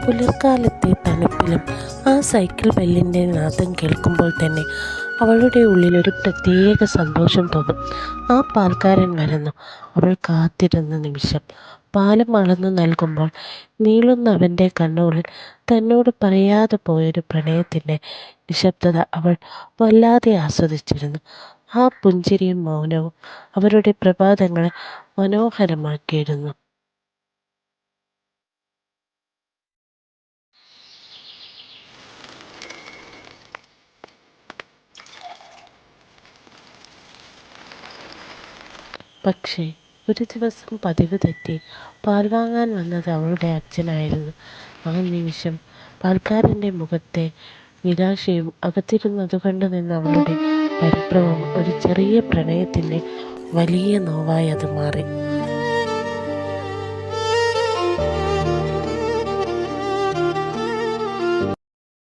പുലർക്കാലത്തെ തണുപ്പിലും ആ സൈക്കിൾ ബെല്ലിൻ്റെ നാദം കേൾക്കുമ്പോൾ തന്നെ അവളുടെ ഉള്ളിൽ ഒരു പ്രത്യേക സന്തോഷം തോന്നും. ആ പാൽക്കാരൻ വരുന്നു. അവൾ കാത്തിരുന്ന നിമിഷം. പാലും അളന്നു നൽകുമ്പോൾ നീളുന്ന അവൻ്റെ കണ്ണുകളിൽ തന്നോട് പറയാതെ പോയൊരു പ്രണയത്തിൻ്റെ നിശബ്ദത അവൾ വല്ലാതെ ആസ്വദിച്ചിരുന്നു. ആ പുഞ്ചിരിയും മൗനവും അവരുടെ പ്രഭാതങ്ങളെ മനോഹരമാക്കിയിരുന്നു. പക്ഷേ ഒരു ദിവസം പതിവ് തെറ്റി പാൽ വാങ്ങാൻ വന്നത് അവളുടെ അച്ഛനായിരുന്നു. ആ നിമിഷം പാൽക്കാരൻ്റെ മുഖത്തെ നിരാശയും അകത്തിരുന്നത് കണ്ടു നിന്ന അവളുടെ പരിഭ്രമവും ഒരു ചെറിയ പ്രണയത്തിൻ്റെ വലിയ നോവായി അത് മാറി.